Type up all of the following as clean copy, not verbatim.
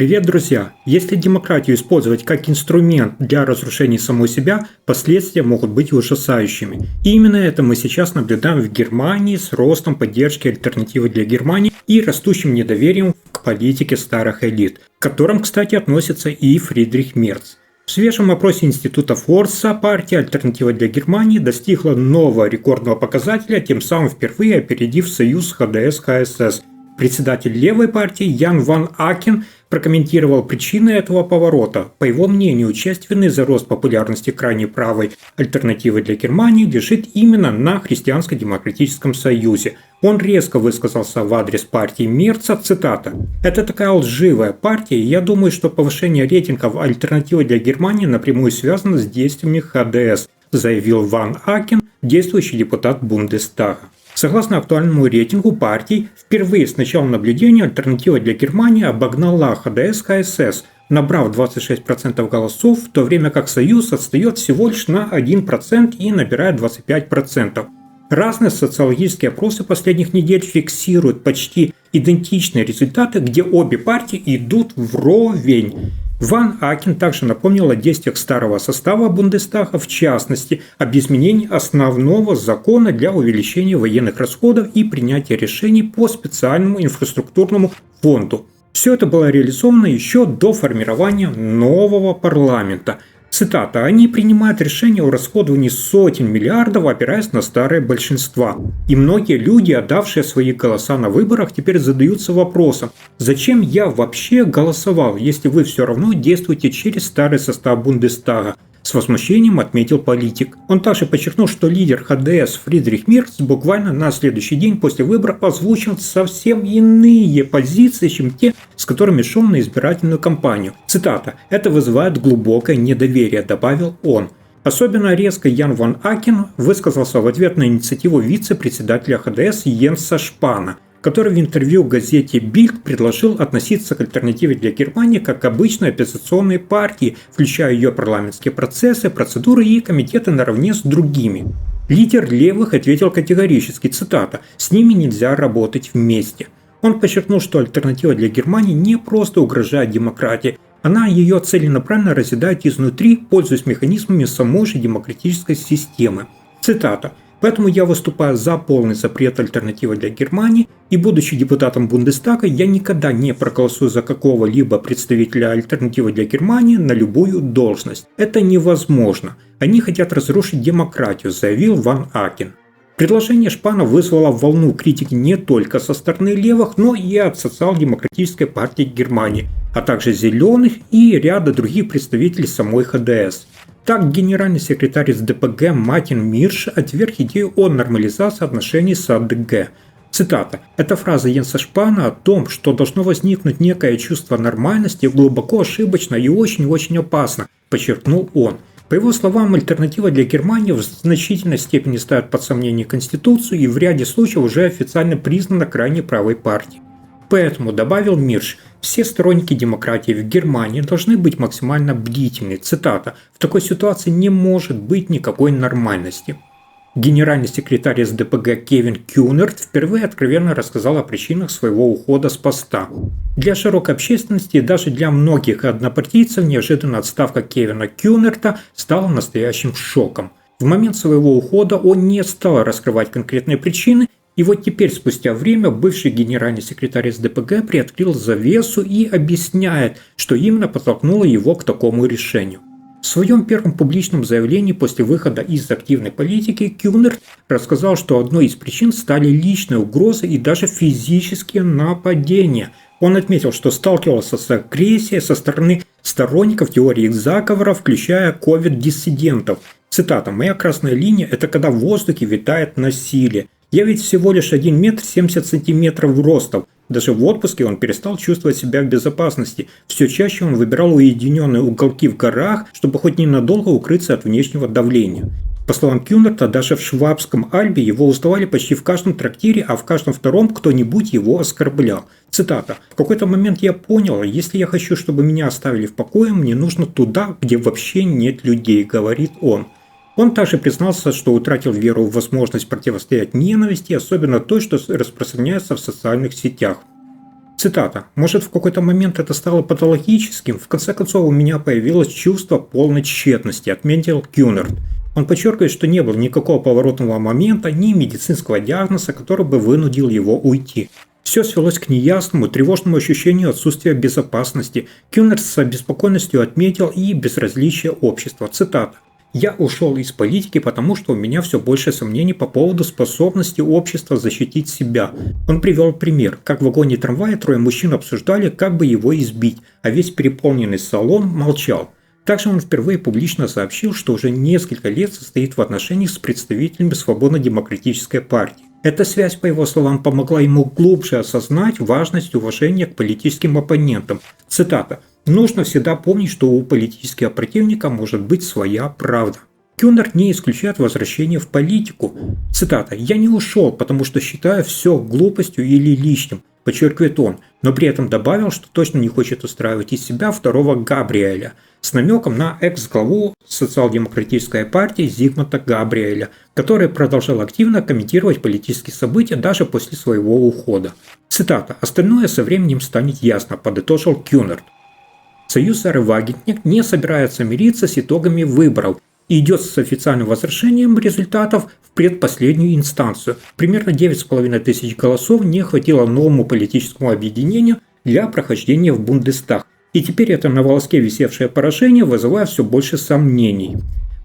Привет, друзья! Если демократию использовать как инструмент для разрушения самой себя, последствия могут быть ужасающими. И именно это мы сейчас наблюдаем в Германии с ростом поддержки альтернативы для Германии и растущим недоверием к политике старых элит, к которым, кстати, относится и Фридрих Мерц. В свежем опросе Института Форса партия «Альтернатива для Германии» достигла нового рекордного показателя, тем самым впервые опередив союз ХДС-ХСС. Председатель левой партии Ян ван Акен прокомментировал причины этого поворота. По его мнению, часть вины за рост популярности крайне правой альтернативы для Германии лежит именно на Христианско-демократическом союзе. Он резко высказался в адрес партии Мерца, цитата: «Это такая лживая партия, и я думаю, что повышение рейтингов альтернативы для Германии напрямую связано с действиями ХДС», заявил ван Акен, действующий депутат Бундестага. Согласно актуальному рейтингу партий, впервые с начала наблюдения альтернатива для Германии обогнала ХДС-ХСС, набрав 26% голосов, в то время как Союз отстает всего лишь на 1% и набирает 25%. Разные социологические опросы последних недель фиксируют почти идентичные результаты, где обе партии идут вровень. Ван Акен также напомнил о действиях старого состава Бундестага, в частности, об изменении основного закона для увеличения военных расходов и принятия решений по специальному инфраструктурному фонду. Все это было реализовано еще до формирования нового парламента. Цитата: «Они принимают решения о расходовании сотен миллиардов, опираясь на старое большинство. И многие люди, отдавшие свои голоса на выборах, теперь задаются вопросом: зачем я вообще голосовал, если вы все равно действуете через старый состав Бундестага?» С возмущением отметил политик. Он также подчеркнул, что лидер ХДС Фридрих Мерц буквально на следующий день после выборов озвучил совсем иные позиции, чем те, с которыми шел на избирательную кампанию. Цитата: «Это вызывает глубокое недоверие», добавил он. Особенно резко Ян ван Акен высказался в ответ на инициативу вице-председателя ХДС Йенса Шпана, который в интервью газете Bild предложил относиться к альтернативе для Германии как к обычной оппозиционной партии, включая ее парламентские процессы, процедуры и комитеты наравне с другими. Лидер левых ответил категорически, цитата: «С ними нельзя работать вместе». Он подчеркнул, что альтернатива для Германии не просто угрожает демократии, она ее целенаправленно разъедает изнутри, пользуясь механизмами самой же демократической системы. Цитата: «Поэтому я выступаю за полный запрет альтернативы для Германии, и, будучи депутатом Бундестага, я никогда не проголосую за какого-либо представителя альтернативы для Германии на любую должность. Это невозможно. Они хотят разрушить демократию», заявил ван Акен. Предложение Шпана вызвало волну критики не только со стороны левых, но и от социал-демократической партии Германии, а также зеленых и ряда других представителей самой ХДС. Так, генеральный секретарь СДПГ Мартин Мирш отверг идею о нормализации отношений с АДГ. Цитата: «Эта фраза Йенса Шпана о том, что должно возникнуть некое чувство нормальности, глубоко ошибочна и очень-очень опасна», подчеркнул он. По его словам, альтернатива для Германии в значительной степени ставит под сомнение Конституцию и в ряде случаев уже официально признана крайне правой партией. Поэтому, добавил Мирш, все сторонники демократии в Германии должны быть максимально бдительны. Цитата: «В такой ситуации не может быть никакой нормальности». Генеральный секретарь СДПГ Кевин Кюнерт впервые откровенно рассказал о причинах своего ухода с поста. Для широкой общественности и даже для многих однопартийцев неожиданная отставка Кевина Кюнерта стала настоящим шоком. В момент своего ухода он не стал раскрывать конкретные причины, и вот теперь, спустя время, бывший генеральный секретарь СДПГ приоткрыл завесу и объясняет, что именно подтолкнуло его к такому решению. В своем первом публичном заявлении после выхода из активной политики Кюнерт рассказал, что одной из причин стали личные угрозы и даже физические нападения. Он отметил, что сталкивался с агрессией со стороны сторонников теории заговора, включая ковид-диссидентов. Цитата: «Моя красная линия – это когда в воздухе витает насилие. Я ведь всего лишь 1 метр 70 сантиметров ростом. Даже в отпуске он перестал чувствовать себя в безопасности. Все чаще он выбирал уединенные уголки в горах, чтобы хоть ненадолго укрыться от внешнего давления». По словам Кюнерта, даже в Швабском Альбе его узнавали почти в каждом трактире, а в каждом втором кто-нибудь его оскорблял. Цитата: «В какой-то момент я понял, если я хочу, чтобы меня оставили в покое, мне нужно туда, где вообще нет людей», говорит он. Он также признался, что утратил веру в возможность противостоять ненависти, особенно той, что распространяется в социальных сетях. Цитата. «Может, в какой-то момент это стало патологическим? В конце концов, у меня появилось чувство полной тщетности», отметил Кюнерт. Он подчеркивает, что не было никакого поворотного момента, ни медицинского диагноза, который бы вынудил его уйти. Все свелось к неясному, тревожному ощущению отсутствия безопасности. Кюнерт с обеспокоенностью отметил и безразличие общества. Цитата. «Я ушел из политики, потому что у меня все больше сомнений по поводу способности общества защитить себя». Он привел пример, как в вагоне трамвая трое мужчин обсуждали, как бы его избить, а весь переполненный салон молчал. Также он впервые публично сообщил, что уже несколько лет состоит в отношениях с представителями Свободно-демократической партии. Эта связь, по его словам, помогла ему глубже осознать важность уважения к политическим оппонентам. Цитата. «Нужно всегда помнить, что у политического противника может быть своя правда». Кюнерт не исключает возвращение в политику. Цитата. «Я не ушел, потому что считаю все глупостью или лишним», подчеркивает он, но при этом добавил, что точно не хочет устраивать из себя второго Габриэля, с намеком на экс-главу социал-демократической партии Зигмунда Габриэля, который продолжал активно комментировать политические события даже после своего ухода. Цитата. «Остальное со временем станет ясно», подытожил Кюнерт. Союз Сары Вагенник не собирается мириться с итогами выборов и идет с официальным возвращением результатов в предпоследнюю инстанцию. Примерно 9,5 тысяч голосов не хватило новому политическому объединению для прохождения в Бундестаг. И теперь это на волоске висевшее поражение вызывает все больше сомнений.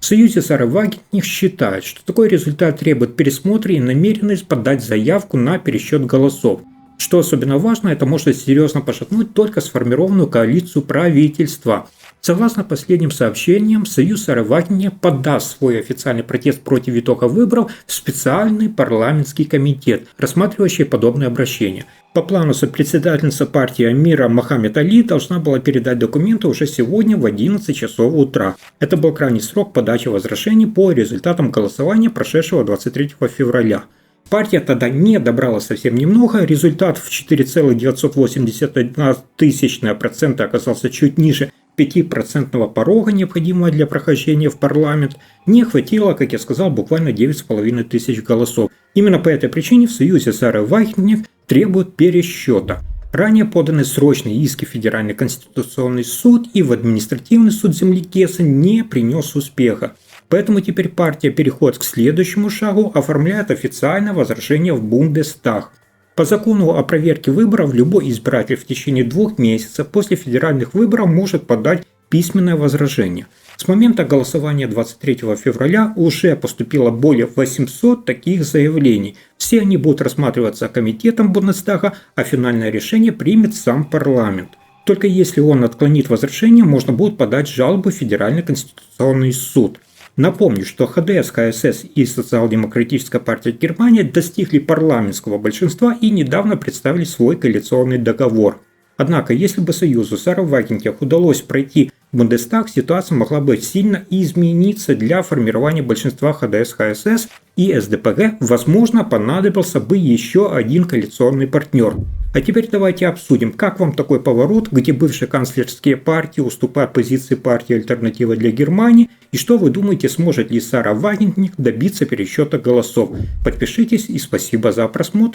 В Союзе Сары Вагенник считают, что такой результат требует пересмотра и намеренность подать заявку на пересчет голосов. Что особенно важно, это может серьезно пошатнуть только сформированную коалицию правительства. Согласно последним сообщениям, Союз Сары Вагенник подаст свой официальный протест против итога выборов в специальный парламентский комитет, рассматривающий подобное обращение. По плану сопредседательница партии Амира Мохаммед Али должна была передать документы уже сегодня в 11 часов утра. Это был крайний срок подачи возражений по результатам голосования, прошедшего 23 февраля. Партия тогда не добрала совсем немного, результат в 4,981% оказался чуть ниже 5% порога, необходимого для прохождения в парламент. Не хватило, как я сказал, буквально 9,5 тысяч голосов. Именно по этой причине в Союзе Сары Вагенник требуют пересчета. Ранее поданы срочные иски в Федеральный конституционный суд и в административный суд земли Гессен не принес успеха. Поэтому теперь партия переходит к следующему шагу, оформляет официальное возвращение в Бундестаг. По закону о проверке выборов любой избиратель в течение 2 месяцев после федеральных выборов может подать письменное возражение. С момента голосования 23 февраля уже поступило более 800 таких заявлений. Все они будут рассматриваться комитетом Бундестага, а финальное решение примет сам парламент. Только если он отклонит возражение, можно будет подать жалобу в Федеральный конституционный суд. Напомню, что ХДС, КСС и Социал-демократическая партия Германии достигли парламентского большинства и недавно представили свой коалиционный договор. Однако, если бы Союзу Сары Вагенник удалось пройти в Бундестаг, ситуация могла бы сильно измениться. Для формирования большинства ХДС, КСС и СДПГ, возможно, понадобился бы еще один коалиционный партнер. А теперь давайте обсудим, как вам такой поворот, где бывшие канцлерские партии уступают позиции партии «Альтернатива для Германии», и что вы думаете, сможет ли Сара Вагенник добиться пересчета голосов. Подпишитесь и спасибо за просмотр.